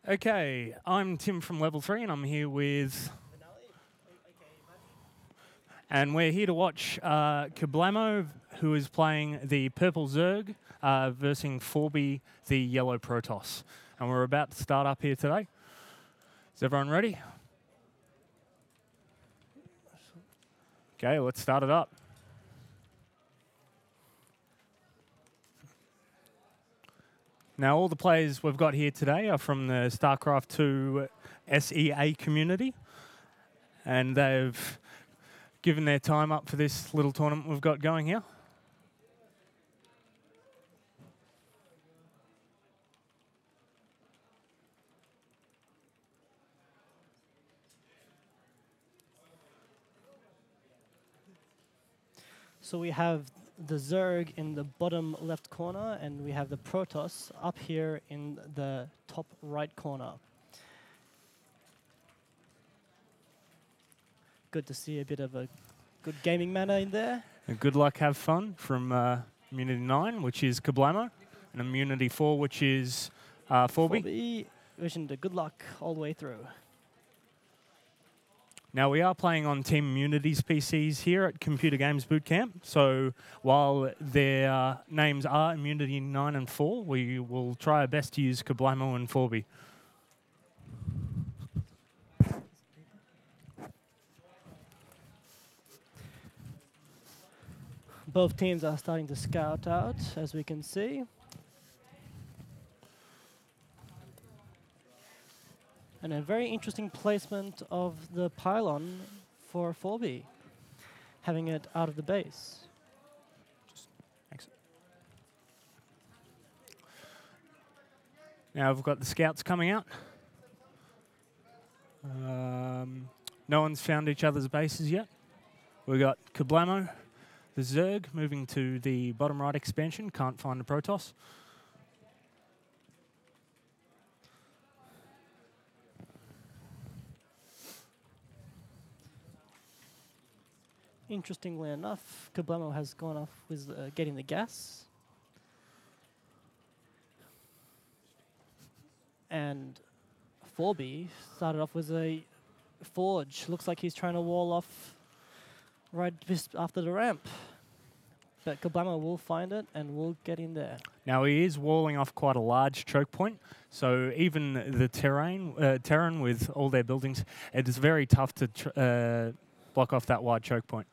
Okay, I'm Tim from Level 3 and I'm here with... And we're here to watch Kablamo, who is playing the purple Zerg, versus Forby, the yellow Protoss. And we're about to start up here today. Is everyone ready? Okay, let's start it up. Now, all the players we've got here today are from the Starcraft 2 SEA community, and they've given their time up for this little tournament we've got going here. So we have the Zerg in the bottom left corner, and we have the Protoss up here in the top right corner. Good to see a bit of a good gaming manner in there. And good luck, have fun from Immunity 9, which is Kablamo, and Immunity 4, which is Forby. Forby, wishing the good luck all the way through. Now, we are playing on Team Immunity's PCs here at Computer Games Bootcamp, so while their names are Immunity 9 and 4, we will try our best to use Kablamo and Forby. Both teams are starting to scout out, as we can see. And a very interesting placement of the pylon for Forby, having it out of the base. Excellent. Now we've got the scouts coming out. No one's found each other's bases yet. We've got Kablamo, the Zerg, moving to the bottom right expansion. Can't find the Protoss. Interestingly enough, Kablamo has gone off with getting the gas. And Forby started off with a forge. Looks like he's trying to wall off right just after the ramp. But Kablamo will find it and will get in there. Now, he is walling off quite a large choke point, so even the Terran with all their buildings, it is very tough to block off that wide choke point.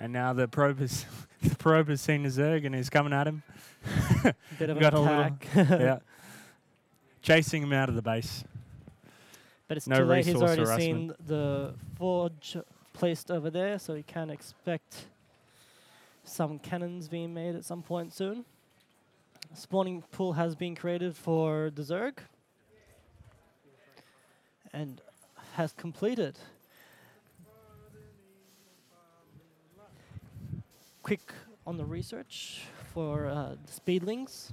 And now the probe has seen the Zerg and is coming at him. Bit of an attack. Yeah. Chasing him out of the base. But it's No too late. He's resource already harassment. seen the forge placed over there, so he can expect some cannons being made at some point soon. Spawning pool has been created for the Zerg and has completed. Quick on the research for the speedlings.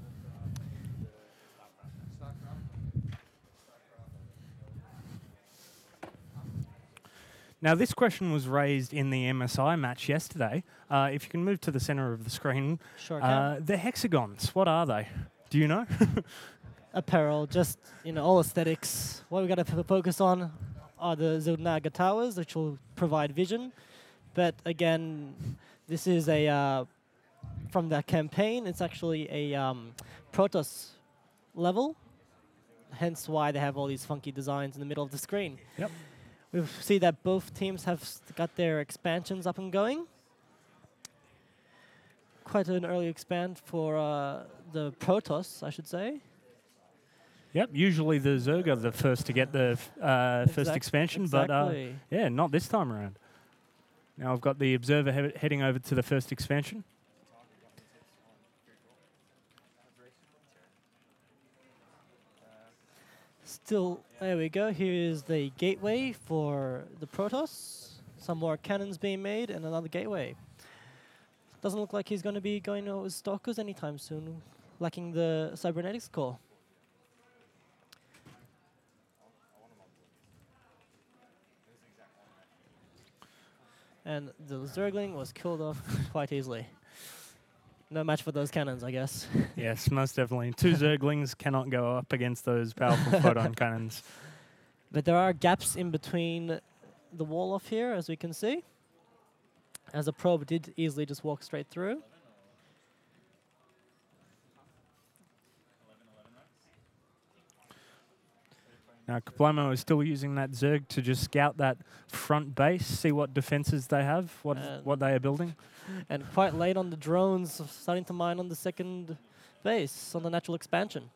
Now, this question was raised in the MSI match yesterday. If you can move to the center of the screen. Sure can. The hexagons, what are they? Do you know? Apparel, just all aesthetics. What we got to focus on are the Zildnaga towers, which will provide vision. But again, this is a from the campaign. It's actually a Protoss level, hence why they have all these funky designs in the middle of the screen. Yep. We see that both teams have got their expansions up and going. Quite an early expand for the Protoss, I should say. Yep, usually the Zerg are the first to get the first expansion, but yeah, not this time around. Now I've got the Observer heading over to the first expansion. Still, there we go. Here is the gateway for the Protoss. Some more cannons being made and another gateway. Doesn't look like he's going to be going over with Stalkers anytime soon, lacking the cybernetics core. And the Zergling was killed off quite easily. No match for those cannons, I guess. Yes, most definitely. Two Zerglings cannot go up against those powerful photon cannons. But there are gaps in between the wall off here, as we can see. As the probe did easily just walk straight through. Now, Kablamo is still using that Zerg to just scout that front base, see what defenses they have, what they are building. And quite late on the drones, starting to mine on the second base, on the natural expansion.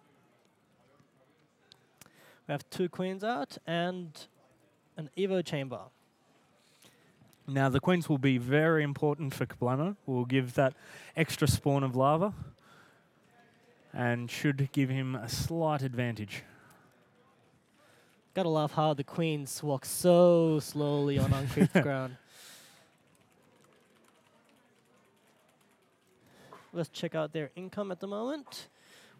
We have 2 queens out and an Evo chamber. Now, the queens will be very important for Kablamo. We'll give that extra spawn of lava and should give him a slight advantage. Gotta love how the queens walk so slowly on uncreeped ground. Let's check out their income at the moment.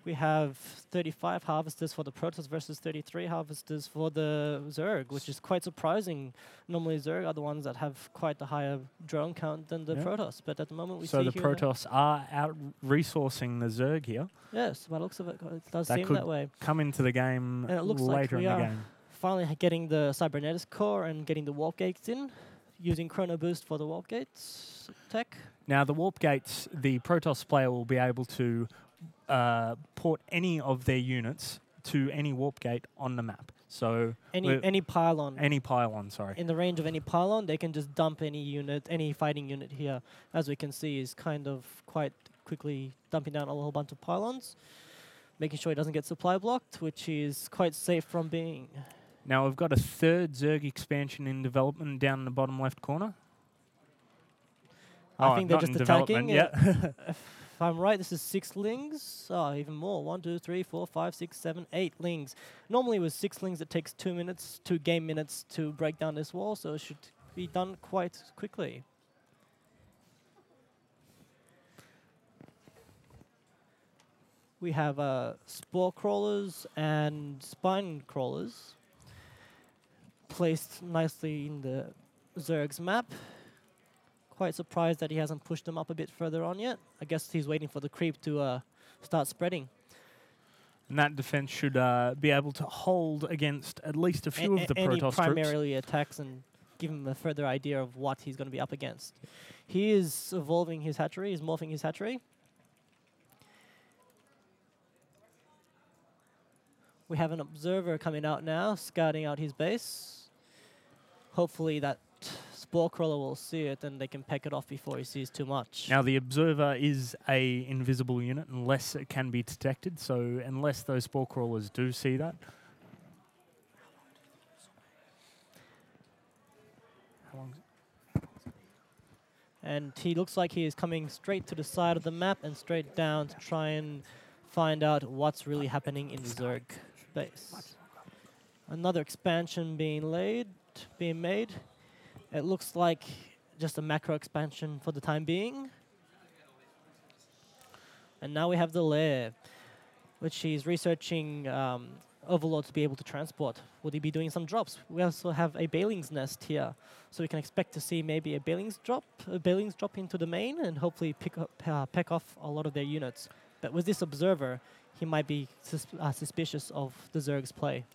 We have 35 harvesters for the Protoss versus 33 harvesters for the Zerg, which is quite surprising. Normally Zerg are the ones that have quite a higher drone count than the Protoss, but at the moment we see so the Protoss are out resourcing the Zerg here. Yes, by the looks of it, it does that seem that way. Come into the game And it looks later like we in the are game. finally getting the Cybernetics core and getting the warp gates in, using Chrono Boost for the warp gates tech. Now, the warp gates, the Protoss player will be able to port any of their units to any warp gate on the map. So any pylon. Any pylon, sorry. In the range of any pylon, they can just dump any unit, any fighting unit here. As we can see, is kind of quite quickly dumping down a whole bunch of pylons, making sure it doesn't get supply blocked, which is quite safe from being. Now, we've got a third Zerg expansion in development down in the bottom left corner. I think they're just attacking. Yeah. If I'm right, this is 6 lings. Oh, even more. 1, 2, 3, 4, 5, 6, 7, 8 lings. Normally with 6 lings, it takes 2 minutes, 2 game minutes to break down this wall, so it should be done quite quickly. We have spore crawlers and spine crawlers placed nicely in the Zerg's map. Quite surprised that he hasn't pushed them up a bit further on yet. I guess he's waiting for the creep to start spreading. And that defense should be able to hold against at least a few of the Protoss troops. Primarily attacks and give him a further idea of what he's going to be up against. He is evolving his hatchery, he's morphing his hatchery. We have an observer coming out now, scouting out his base. Hopefully that spore crawler will see it and they can peck it off before he sees too much. Now, the observer is a invisible unit unless it can be detected, so unless those spore crawlers do see that. How long is it? And he looks like he is coming straight to the side of the map and straight down to try and find out what's really happening in the Zerg base. Another expansion being made. It looks like just a macro expansion for the time being. And now we have the lair, which he's researching Overlord to be able to transport. Would he be doing some drops? We also have a Bailing's nest here, so we can expect to see maybe a Bailing's drop into the main and hopefully peck off a lot of their units. But with this observer, he might be suspicious of the Zerg's play.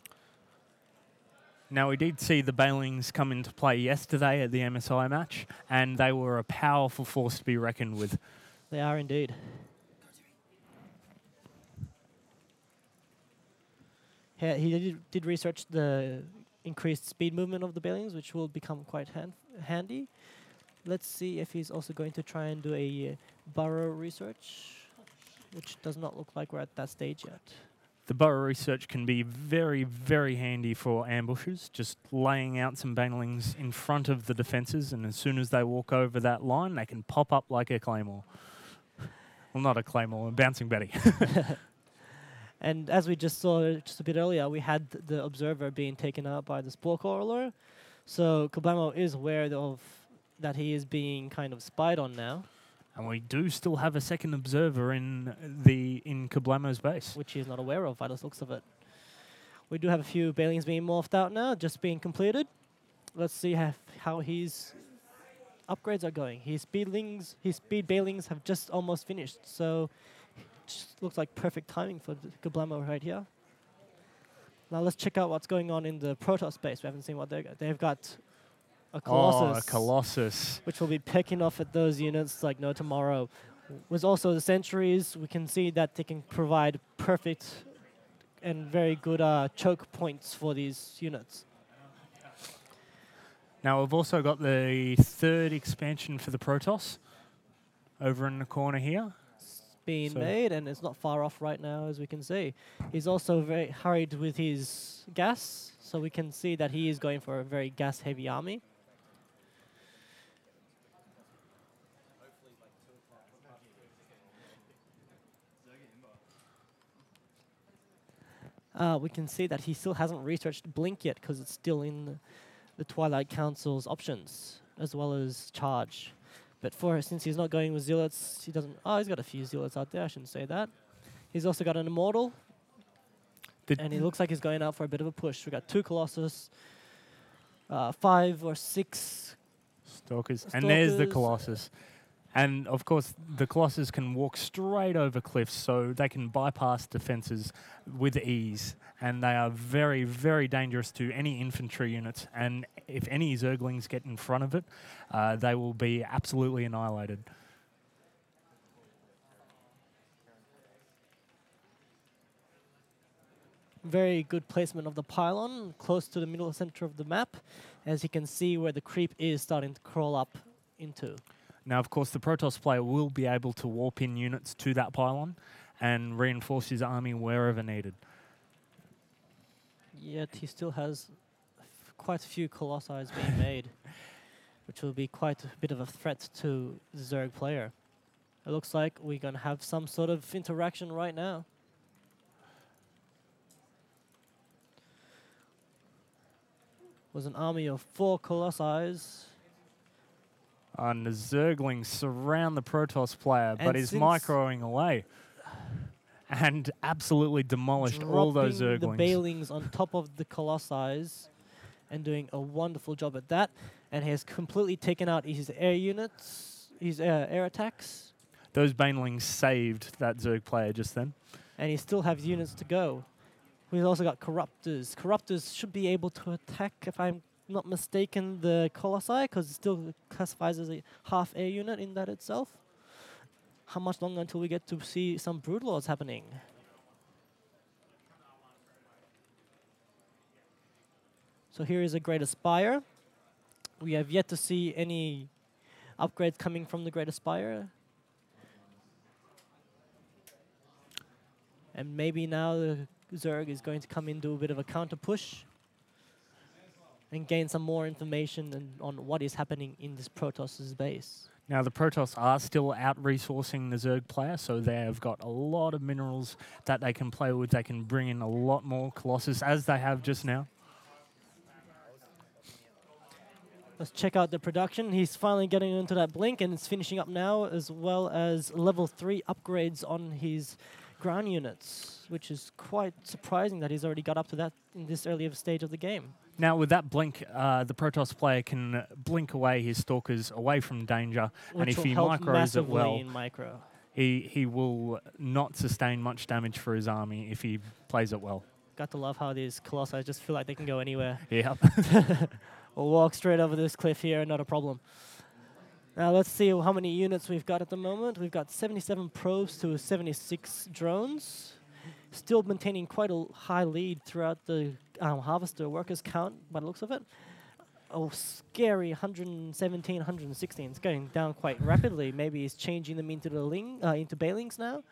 Now, we did see the Bailings come into play yesterday at the MSI match, and they were a powerful force to be reckoned with. They are indeed. Yeah, he did research the increased speed movement of the Bailings, which will become quite handy. Let's see if he's also going to try and do a burrow research, which does not look like we're at that stage yet. The burrow research can be very, very handy for ambushes, just laying out some Banelings in front of the defences, and as soon as they walk over that line, they can pop up like a claymore. Well, not a claymore, a bouncing Betty. And as we just saw just a bit earlier, we had the observer being taken out by the spore crawler. So Kablamo is aware of that he is being kind of spied on now. And we do still have a second observer in Kablamo's base, which he's not aware of by the looks of it. We do have a few Bailings being morphed out now, just being completed. Let's see how he's upgrades are going. His speed bailings have just almost finished. So just looks like perfect timing for Gablamo right here. Now let's check out what's going on in the Protoss space. We haven't seen what they've got. A Colossus. Oh, a Colossus. Which will be pecking off at those units like no tomorrow. With also the sentries, we can see that they can provide perfect and very good choke points for these units. Now we've also got the third expansion for the Protoss over in the corner here. Being made, and it's not far off right now, as we can see. He's also very hurried with his gas, so we can see that he is going for a very gas-heavy army. We can see that he still hasn't researched Blink yet, because it's still in the Twilight Council's options, as well as Charge. But since he's not going with Zealots, he doesn't... Oh, he's got a few Zealots out there, I shouldn't say that. He's also got an Immortal, and he looks like he's going out for a bit of a push. We've got 2 Colossus, 5 or 6 Stalkers. And there's the Colossus. And, of course, the Colossus can walk straight over cliffs, so they can bypass defenses with ease. And they are very, very dangerous to any infantry units. And if any Zerglings get in front of it, they will be absolutely annihilated. Very good placement of the pylon, close to the middle center of the map, as you can see where the creep is starting to crawl up into. Now, of course, the Protoss player will be able to warp in units to that pylon and reinforce his army wherever needed. Yet he still has quite a few Colossi being made, which will be quite a bit of a threat to the Zerg player. It looks like we're going to have some sort of interaction right now. Was an army of 4 Colossi. And the Zerglings surround the Protoss player, but he's microing away and absolutely demolished all those Zerglings. The Bailings on top of the Colossi and doing a wonderful job at that. And he has completely taken out his air units, his air attacks. Those Banelings saved that Zerg player just then. And he still has units to go. We've also got Corruptors. Corruptors should be able to attack, if I'm not mistaken, the Colossi, because it still classifies as a half air unit in that itself. How much longer until we get to see some Broodlords happening? So here is a Great Aspire. We have yet to see any upgrades coming from the Great Aspire. And maybe now the Zerg is going to come in, do a bit of a counter push and gain some more information on what is happening in this Protoss' base. Now, the Protoss are still out-resourcing the Zerg player, so they have got a lot of minerals that they can play with. They can bring in a lot more Colossus, as they have just now. Let's check out the production. He's finally getting into that blink, and it's finishing up now, as well as level 3 upgrades on his ground units, which is quite surprising that he's already got up to that in this early of a stage of the game. Now, with that blink, the Protoss player can blink away his Stalkers away from danger, and if he micros it well, he will not sustain much damage for his army if he plays it well. Got to love how these Colossi just feel like they can go anywhere. Yep. We'll walk straight over this cliff here, not a problem. Now let's see how many units we've got at the moment. We've got 77 probes to 76 drones. Still maintaining quite a high lead throughout the harvester workers count by the looks of it. Oh, scary 117, 116. It's going down quite rapidly. Maybe he's changing them into into Bailings now.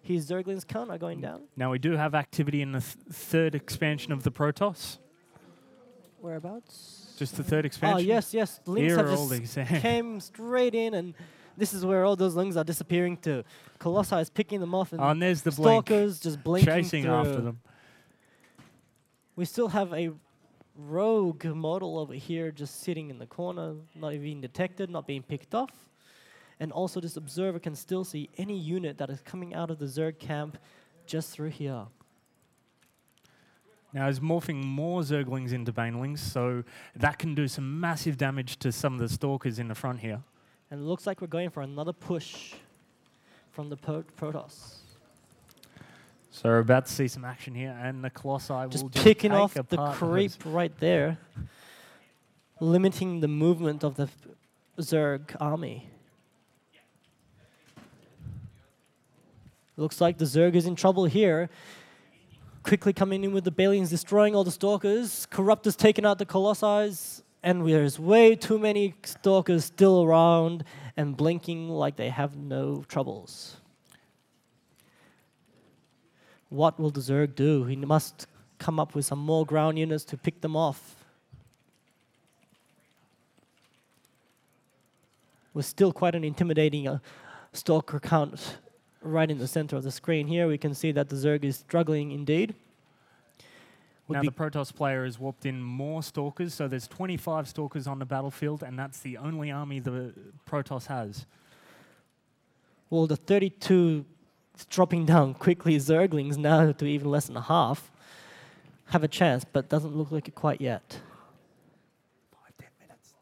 His Zerglings count are going down. Now we do have activity in the third expansion of the Protoss. Whereabouts? Just the third expansion? Oh, yes, yes. The Lings have just came straight in, and this is where all those Lings are disappearing to. Colossi is picking them off, and there's the Stalkers just blinking chasing through. After them. We still have a rogue model over here just sitting in the corner, not even being detected, not being picked off. And also this observer can still see any unit that is coming out of the Zerg camp just through here. Now he's morphing more Zerglings into Banelings, so that can do some massive damage to some of the Stalkers in the front here. And it looks like we're going for another push from the Protoss. So we're about to see some action here, and the Colossi will Just just picking take off the apart creep right there, limiting the movement of the Zerg army. Looks like the Zerg is in trouble here. Quickly coming in with the Balians, destroying all the Stalkers. Corruptor's taking out the Colossi, and there's way too many Stalkers still around and blinking like they have no troubles. What will the Zerg do? He must come up with some more ground units to pick them off. With still quite an intimidating Stalker count right in the center of the screen here. We can see that the Zerg is struggling indeed. Now the Protoss player has warped in more Stalkers, so there's 25 Stalkers on the battlefield, and that's the only army the Protoss has. Well, the 32 is dropping down quickly. Zerglings now to even less than a half have a chance, but doesn't look like it quite yet. 10 minutes.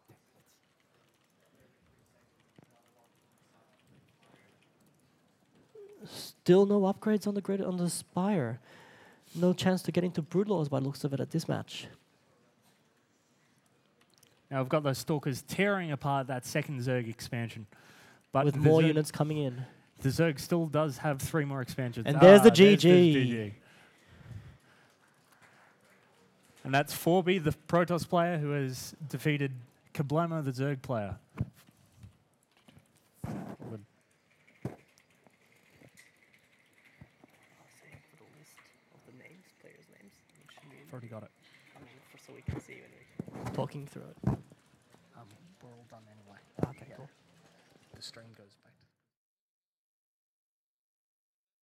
Still no upgrades on the grid on the Spire. No chance to get into Broodlords by the looks of it at this match. Now we've got those Stalkers tearing apart that second Zerg expansion. But with more units coming in. The Zerg still does have 3 more expansions. And there's the GG. There's GG. And that's 4B, the Protoss player, who has defeated Kablamo, the Zerg player. I've already got it. So we can see when we're talking through it. We're all done anyway. Okay, cool. The stream goes back to